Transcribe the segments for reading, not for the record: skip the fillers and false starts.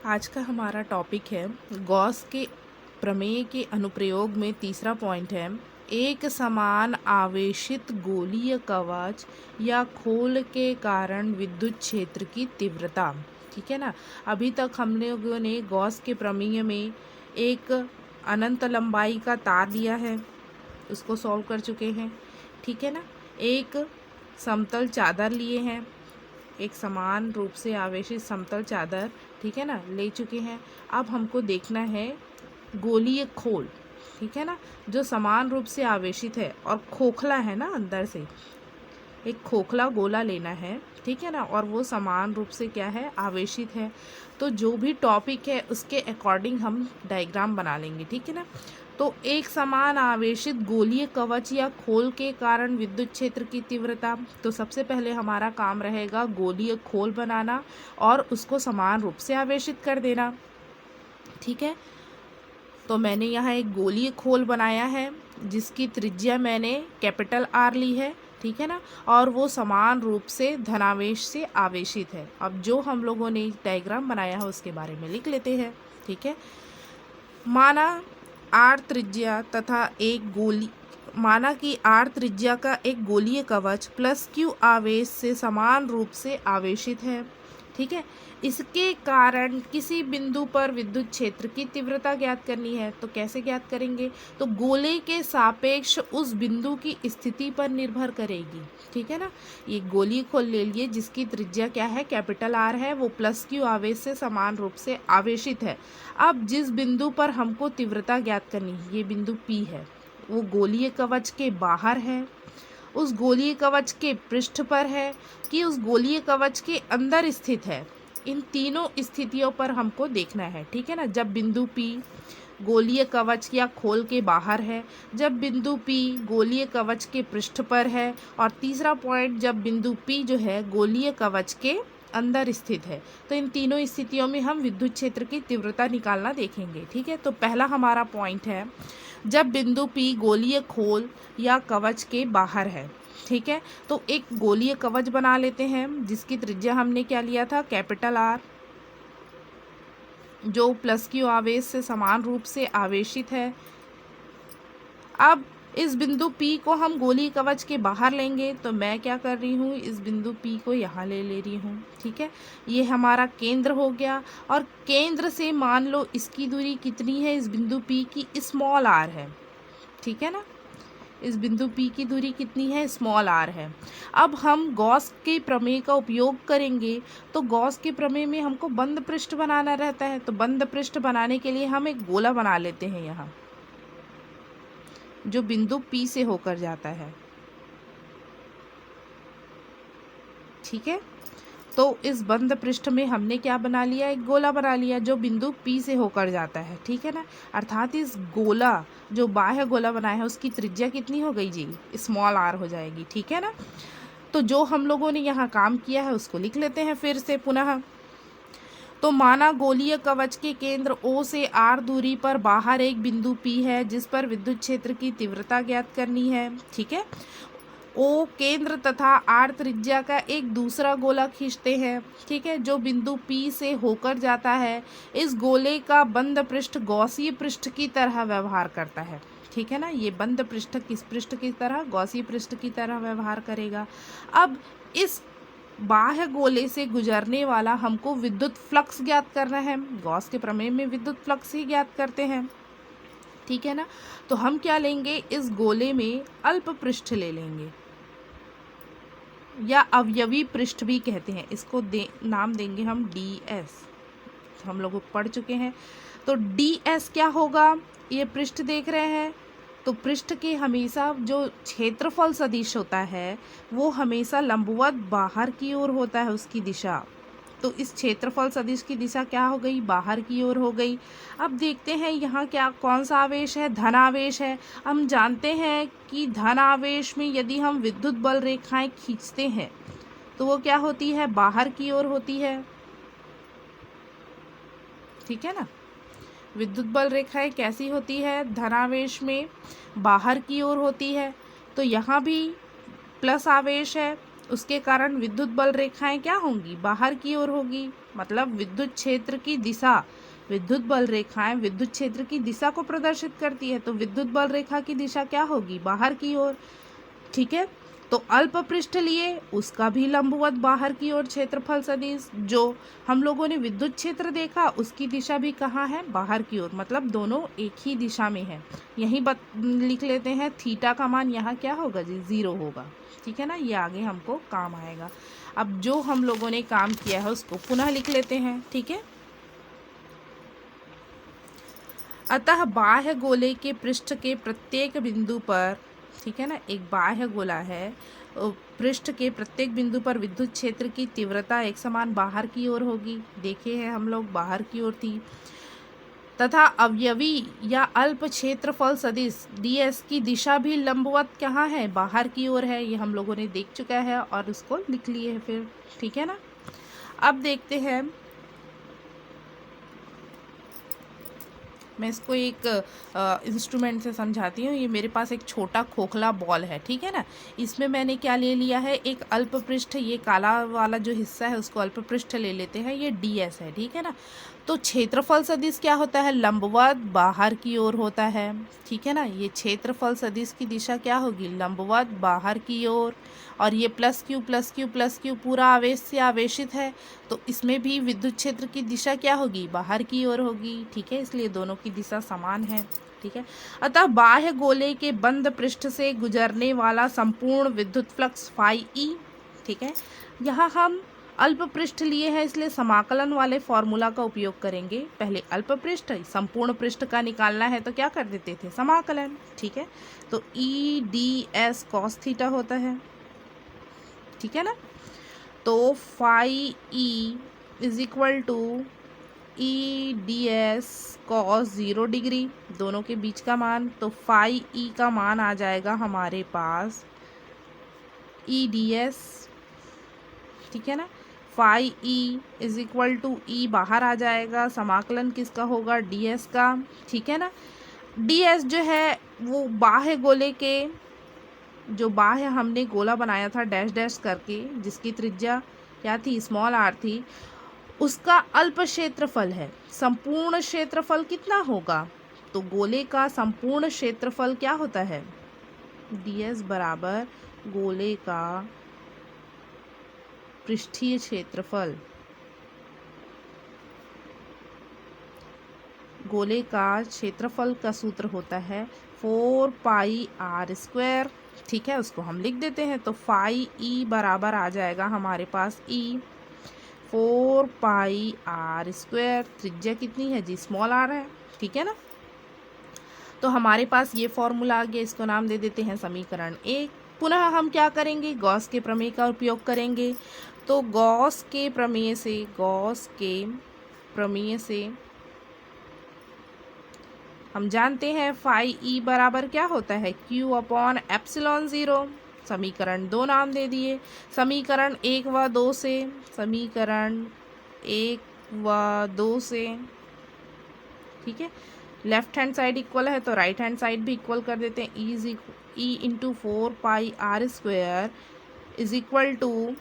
आज का हमारा टॉपिक है गॉस के प्रमेय के अनुप्रयोग में तीसरा पॉइंट है एक समान आवेशित गोलीय कवच या खोल के कारण विद्युत क्षेत्र की तीव्रता। ठीक है ना। अभी तक हम लोगों ने गॉस के प्रमेय में एक अनंत लंबाई का तार लिया है, उसको सॉल्व कर चुके हैं। ठीक है ना। एक समतल चादर लिए हैं, एक समान रूप से आवेशित समतल चादर, ठीक है ना, ले चुके हैं। अब हमको देखना है गोलीय खोल, ठीक है ना, जो समान रूप से आवेशित है और खोखला है ना, अंदर से एक खोखला गोला लेना है, ठीक है ना, और वो समान रूप से क्या है, आवेशित है। तो जो भी टॉपिक है उसके अकॉर्डिंग हम डायग्राम बना लेंगे, ठीक है ना। तो एक समान आवेशित गोलीय कवच या खोल के कारण विद्युत क्षेत्र की तीव्रता। तो सबसे पहले हमारा काम रहेगा गोलीय खोल बनाना और उसको समान रूप से आवेशित कर देना। ठीक है। तो मैंने यहाँ एक गोलीय खोल बनाया है जिसकी त्रिज्या मैंने कैपिटल आर ली है, ठीक है ना, और वो समान रूप से धनावेश से आवेशित है। अब जो हम लोगों ने डायग्राम बनाया है उसके बारे में लिख लेते हैं। ठीक है। माना आर त्रिज्या तथा एक गोली माना कि आर त्रिज्या का एक गोलीय कवच प्लस क्यू आवेश से समान रूप से आवेशित है। ठीक है। इसके कारण किसी बिंदु पर विद्युत क्षेत्र की तीव्रता ज्ञात करनी है। तो कैसे ज्ञात करेंगे? तो गोले के सापेक्ष उस बिंदु की स्थिति पर निर्भर करेगी। ठीक है ना। ये गोलीय खोल ले लिए जिसकी त्रिज्या क्या है, कैपिटल आर है, वो प्लस क्यू आवेश से समान रूप से आवेशित है। अब जिस बिंदु पर हमको तीव्रता ज्ञात करनी है, ये बिंदु पी है, वो गोलीय कवच के बाहर है, उस गोलीय कवच के पृष्ठ पर है कि उस गोलीय कवच के अंदर स्थित है। इन तीनों स्थितियों पर हमको देखना है। ठीक है ना। जब बिंदु पी गोलीय कवच या खोल के बाहर है, जब बिंदु पी गोलीय कवच के पृष्ठ पर है, और तीसरा पॉइंट जब बिंदु पी जो है गोलीय कवच के अंदर स्थित है। तो इन तीनों स्थितियों में हम विद्युत क्षेत्र की तीव्रता निकालना देखेंगे। ठीक है। तो पहला हमारा पॉइंट है जब बिंदु पी गोलीय खोल या कवच के बाहर है। ठीक है। तो एक गोलीय कवच बना लेते हैं जिसकी त्रिज्या हमने क्या लिया था, कैपिटल आर, जो प्लस क्यू आवेश से समान रूप से आवेशित है। अब इस बिंदु P को हम गोलीय कवच के बाहर लेंगे। तो मैं क्या कर रही हूँ, इस बिंदु P को यहाँ ले रही हूँ। ठीक है। ये हमारा केंद्र हो गया, और केंद्र से मान लो इसकी दूरी कितनी है, इस बिंदु P की स्मॉल आर है। ठीक है ना। इस बिंदु P की दूरी कितनी है, स्मॉल आर है। अब हम गॉस के प्रमेय का उपयोग करेंगे। तो गॉस के प्रमेय में हमको बंद पृष्ठ बनाना रहता है। तो बंद पृष्ठ बनाने के लिए हम एक गोला बना लेते हैं यहाँ, जो बिंदु P से होकर जाता है। ठीक है। तो इस बंद पृष्ठ में हमने क्या बना लिया, एक गोला बना लिया जो बिंदु P से होकर जाता है। ठीक है ना। अर्थात इस गोला, जो बाह्य गोला बनाया है, उसकी त्रिज्या कितनी हो गई जी, स्मॉल आर हो जाएगी। ठीक है ना। तो जो हम लोगों ने यहाँ काम किया है उसको लिख लेते हैं फिर से पुनः। तो माना गोलीय कवच के केंद्र O से R दूरी पर बाहर एक बिंदु P है जिस पर विद्युत क्षेत्र की तीव्रता ज्ञात करनी है। ठीक है। O केंद्र तथा R त्रिज्या का एक दूसरा गोला खींचते हैं। ठीक है, जो बिंदु P से होकर जाता है। इस गोले का बंद पृष्ठ गॉसीय पृष्ठ की तरह व्यवहार करता है। ठीक है ना। ये बंद पृष्ठ किस पृष्ठ की तरह, गॉसीय पृष्ठ की तरह व्यवहार करेगा। अब इस बाह्य गोले से गुजरने वाला हमको विद्युत फ्लक्स ज्ञात करना है। गॉस के प्रमेय में विद्युत फ्लक्स ही ज्ञात करते हैं। ठीक है ना। तो हम क्या लेंगे, इस गोले में अल्प पृष्ठ ले लेंगे, या अवयवी पृष्ठ भी कहते हैं इसको, नाम देंगे हम ds। हम लोग पढ़ चुके हैं। तो ds क्या होगा, ये पृष्ठ देख रहे हैं। तो पृष्ठ के हमेशा जो क्षेत्रफल सदिश होता है वो हमेशा लंबवत बाहर की ओर होता है, उसकी दिशा। तो इस क्षेत्रफल सदिश की दिशा क्या हो गई, बाहर की ओर हो गई। अब देखते हैं यहाँ क्या, कौन सा आवेश है, धन आवेश है। हम जानते हैं कि धन आवेश में यदि हम विद्युत बल रेखाएं खींचते हैं तो वो क्या होती है, बाहर की ओर होती है। ठीक है ना। विद्युत बल रेखाएं कैसी होती है, धनावेश में बाहर की ओर होती है। तो यहाँ भी प्लस आवेश है उसके कारण विद्युत बल रेखाएं क्या होंगी, बाहर की ओर होगी। मतलब विद्युत क्षेत्र की दिशा, विद्युत बल रेखाएं विद्युत क्षेत्र की दिशा को प्रदर्शित करती है, तो विद्युत बल रेखा की दिशा क्या होगी, बाहर की ओर। ठीक है, तो अल्प पृष्ठ लिए उसका भी लंबवत बाहर की ओर क्षेत्रफल सदिश। जो हम लोगों ने विद्युत क्षेत्र देखा उसकी दिशा भी कहाँ है, बाहर की ओर, मतलब दोनों एक ही दिशा में है। यही लिख लेते हैं, थीटा का मान यहाँ क्या होगा जी, 0 होगा। ठीक है ना, ये आगे हमको काम आएगा। अब जो हम लोगों ने काम किया है उसको पुनः लिख लेते हैं। ठीक है, अतः बाह्य गोले के पृष्ठ के प्रत्येक बिंदु पर, ठीक है ना, एक बाह्य गोला है, पृष्ठ के प्रत्येक बिंदु पर विद्युत क्षेत्र की तीव्रता एक समान बाहर की ओर होगी। देखे हैं हम लोग, बाहर की ओर थी। तथा अवयवी या अल्प क्षेत्रफल सदिश ds की दिशा भी लंबवत कहाँ है, बाहर की ओर है। ये हम लोगों ने देख चुका है और उसको लिख लिए है फिर। ठीक है ना, अब देखते हैं, मैं इसको एक इंस्ट्रूमेंट से समझाती हूँ। ये मेरे पास एक छोटा खोखला बॉल है, ठीक है ना। इसमें मैंने क्या ले लिया है, एक अल्प पृष्ठ, ये काला वाला जो हिस्सा है उसको अल्प पृष्ठ ले लेते हैं, ये ds है, ठीक है ना। तो क्षेत्रफल सदिश क्या होता है, लंबवत बाहर की ओर होता है। ठीक है ना, ये क्षेत्रफल सदिश की दिशा क्या होगी, लंबवत बाहर की ओर। और ये plus Q plus Q plus Q पूरा आवेश से आवेशित है, तो इसमें भी विद्युत क्षेत्र की दिशा क्या होगी, बाहर की ओर होगी। ठीक है, इसलिए दोनों की दिशा समान है। ठीक है, अतः बाह्य गोले के बंद पृष्ठ से गुजरने वाला संपूर्ण विद्युत फ्लक्स फाई ई। ठीक है, यहाँ हम अल्प पृष्ठ लिए हैं इसलिए समाकलन वाले फॉर्मूला का उपयोग करेंगे। पहले अल्प पृष्ठ, संपूर्ण पृष्ठ का निकालना है तो क्या कर देते थे, समाकलन। ठीक है, तो E D S cos theta होता है। ठीक है ना, तो phi E is equal to E D S cos 0 degree, दोनों के बीच का मान। तो फाई ई का मान आ जाएगा हमारे पास ई डी एस। ठीक है ना, phi E is equal to E बाहर आ जाएगा, समाकलन किसका होगा, डी एस का। ठीक है ना, डी एस जो है वो बाह्य गोले के, जो बाह्य हमने गोला बनाया था डैश डैश करके, जिसकी त्रिज्या क्या थी, स्मॉल आर थी, उसका अल्प क्षेत्रफल है। संपूर्ण क्षेत्रफल कितना होगा, तो गोले का संपूर्ण क्षेत्रफल क्या होता है, ds बराबर गोले का पृष्ठीय क्षेत्रफल। गोले का क्षेत्रफल का सूत्र होता है 4 पाई आर स्क्वायर। ठीक है, उसको हम लिख देते हैं, तो फाई ई बराबर आ जाएगा हमारे पास ई 4 पाई आर स्क्वायर। त्रिज्या कितनी है जी, स्मॉल आर है। ठीक है ना, तो हमारे पास ये फॉर्मूला आ गया, इसको नाम दे देते हैं समीकरण 1। पुनः हम क्या करेंगे, गॉस के प्रमेय का उपयोग करेंगे। तो गॉस के प्रमेय से हम जानते हैं फाई ई बराबर क्या होता है, Q अपॉन एप्सिलॉन 0। समीकरण 2 नाम दे दिए। समीकरण 1 व 2 से, ठीक है, लेफ्ट हैंड साइड इक्वल है तो राइट हैंड साइड भी इक्वल कर देते हैं। E into 4 pi R square is equal to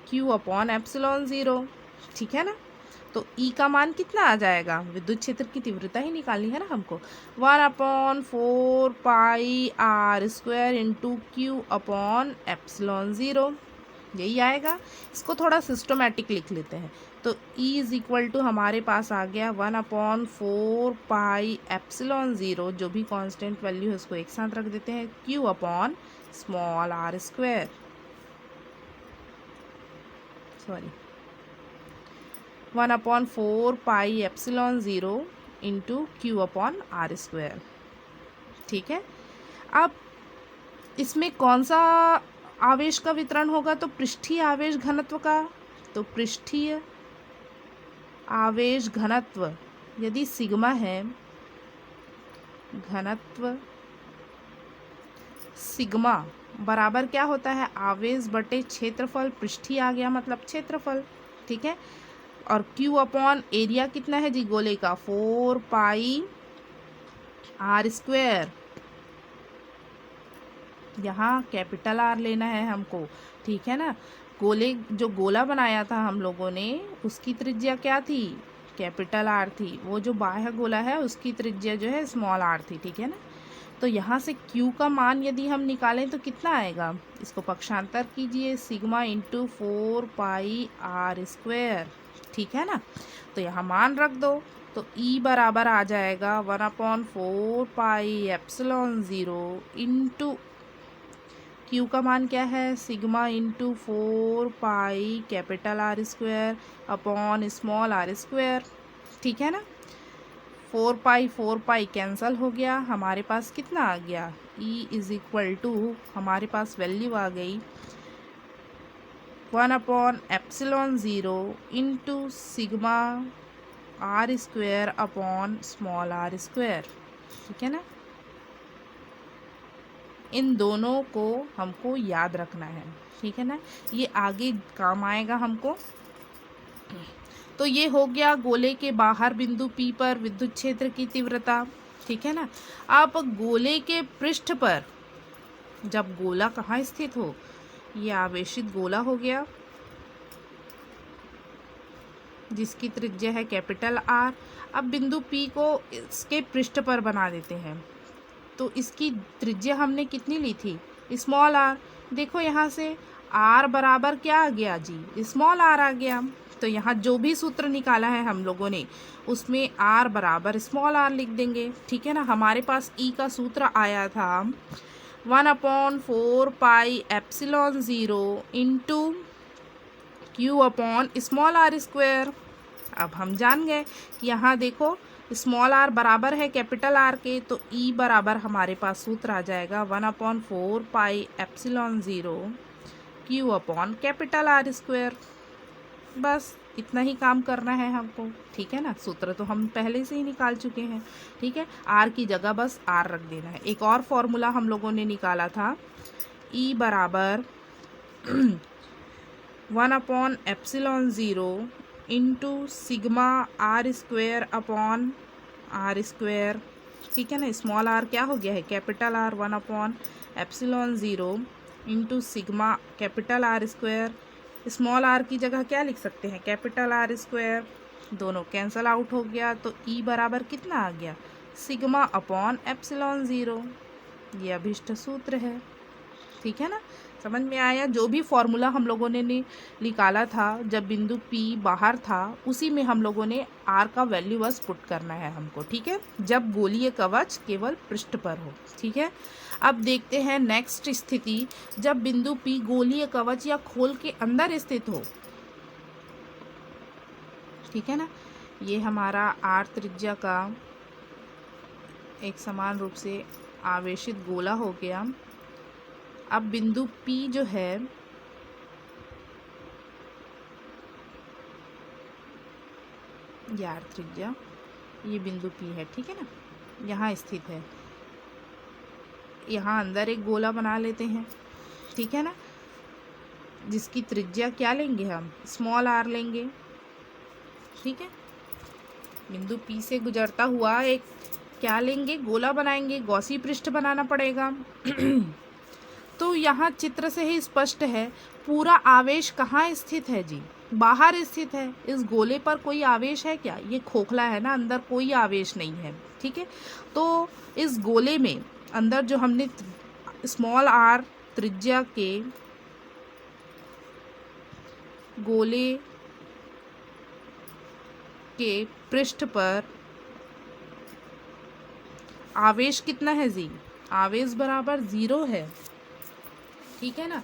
Q upon epsilon 0। ठीक है ना, तो E का मान कितना आ जाएगा, विद्युत क्षेत्र की तीव्रता ही निकालनी है ना हमको, 1/4 pi R square into Q upon epsilon 0, यही आएगा। इसको थोड़ा सिस्टोमेटिक लिख लेते हैं, तो E इज इक्वल टू हमारे पास आ गया 1/4 पाई एप्सिलॉन 0, जो भी कांस्टेंट वैल्यू है उसको एक साथ रख देते हैं, Q upon small R square, 1/4 pi epsilon 0 into Q upon R square. ठीक है, अब इसमें कौन सा आवेश का वितरण होगा, तो पृष्ठीय आवेश घनत्व का। तो पृष्ठीय आवेश घनत्व यदि सिग्मा है, घनत्व सिग्मा बराबर क्या होता है, आवेश बटे क्षेत्रफल, पृष्ठीय आ गया मतलब क्षेत्रफल। ठीक है, और Q अपॉन एरिया कितना है जी गोले का, 4 पाई आर स्क्वायर। यहाँ कैपिटल आर लेना है हमको, ठीक है ना। जो गोला बनाया था हम लोगों ने, उसकी त्रिज्या क्या थी, कैपिटल आर थी। वो जो बाह्य गोला है उसकी त्रिज्या जो है स्मॉल आर थी, ठीक है ना। तो यहाँ से Q का मान यदि हम निकालें तो कितना आएगा, इसको पक्षांतर कीजिए, सिग्मा इंटू 4πr², ठीक है ना। तो यहाँ मान रख दो, तो E बराबर आ जाएगा 1/4πε0 इंटू Q का मान क्या है, sigma into 4π capital R² upon small R², ठीक है ना। 4π कैंसल हो गया, हमारे पास कितना आ गया, E इज इक्वल टू, हमारे पास वैल्यू आ गई 1/ε0 into sigma R² upon small R², ठीक है ना। इन दोनों को हमको याद रखना है, ठीक है ना, ये आगे काम आएगा हमको। तो ये हो गया गोले के बाहर बिंदु P पर विद्युत क्षेत्र की तीव्रता, ठीक है ना। अब गोले के पृष्ठ पर, जब गोला कहाँ स्थित हो, ये आवेशित गोला हो गया जिसकी त्रिज्या है कैपिटल R। अब बिंदु P को इसके पृष्ठ पर बना देते हैं, तो इसकी त्रिज्या हमने कितनी ली थी, स्मॉल r। देखो यहाँ से r बराबर क्या आ गया जी, स्मॉल r आ गया। तो यहाँ जो भी सूत्र निकाला है हम लोगों ने, उसमें r बराबर स्मॉल r लिख देंगे, ठीक है ना। हमारे पास E का सूत्र आया था 1/4πε0 into Q upon small R²। अब हम जान गए कि यहाँ देखो स्मॉल r बराबर है कैपिटल R के, तो E बराबर हमारे पास सूत्र आ जाएगा 1/4πε0 Q अपॉन कैपिटल R²। बस इतना ही काम करना है हमको, ठीक है ना। सूत्र तो हम पहले से ही निकाल चुके हैं, ठीक है। R की जगह बस R रख देना है। एक और फॉर्मूला हम लोगों ने निकाला था, E बराबर 1/ε0 into sigma R² upon R², ठीक है ना। स्मॉल r क्या हो गया है, capital R, 1/ε0 into sigma capital R²। Small r की जगह क्या लिख सकते हैं, कैपिटल R²। दोनों कैंसल आउट हो गया, तो E बराबर कितना आ गया, सिग्मा अपॉन ε0। ये अभिष्ट सूत्र है, ठीक है ना। समझ में आया। जो भी फॉर्मूला हम लोगों ने निकाला था जब बिंदु P बाहर था, उसी में हम लोगों ने R का वैल्यू बस पुट करना है हमको, ठीक है, जब गोलीय कवच केवल पृष्ठ पर हो, ठीक है। अब देखते हैं नेक्स्ट स्थिति, जब बिंदु P गोलीय कवच या खोल के अंदर स्थित हो, ठीक है ना। ये हमारा R त्रिज्या का एक समान रूप से आवेशित गोला हो गया। अब बिंदु P जो है यार त्रिज्या, ये बिंदु P है, ठीक है ना, यहाँ स्थित है। यहाँ अंदर एक गोला बना लेते हैं, ठीक है ना, जिसकी त्रिज्या क्या लेंगे हम, स्मॉल r लेंगे, ठीक है। बिंदु P से गुजरता हुआ एक क्या लेंगे, गोला बनाएंगे, गॉसी पृष्ठ बनाना पड़ेगा। तो यहाँ चित्र से ही स्पष्ट है पूरा आवेश कहाँ स्थित है जी, बाहर स्थित है। इस गोले पर कोई आवेश है क्या, ये खोखला है ना, अंदर कोई आवेश नहीं है, ठीक है। तो इस गोले में अंदर जो हमने स्मॉल r त्रिज्या के गोले के पृष्ठ पर आवेश कितना है जी, आवेश बराबर 0 है, ठीक है ना।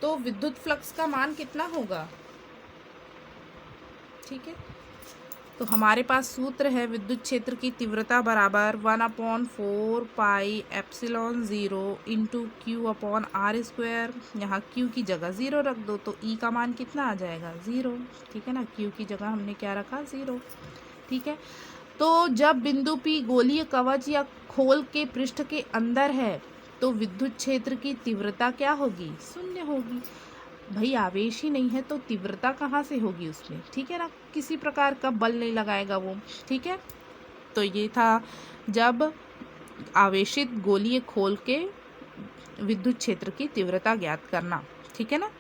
तो विद्युत फ्लक्स का मान कितना होगा, ठीक है। तो हमारे पास सूत्र है विद्युत क्षेत्र की तीव्रता बराबर 1/4πε0 इंटू Q अपॉन R²। यहाँ Q की जगह 0 रख दो, तो E का मान कितना आ जाएगा, 0, ठीक है ना। Q की जगह हमने क्या रखा, 0, ठीक है। तो जब बिंदु P गोलीय कवच या खोल के पृष्ठ के अंदर है, तो विद्युत क्षेत्र की तीव्रता क्या होगी, 0 होगी। भाई आवेश ही नहीं है तो तीव्रता कहाँ से होगी उसमें, ठीक है ना, किसी प्रकार का बल नहीं लगाएगा वो, ठीक है। तो ये था जब आवेशित गोलीय खोल के विद्युत क्षेत्र की तीव्रता ज्ञात करना। ठीक है ना।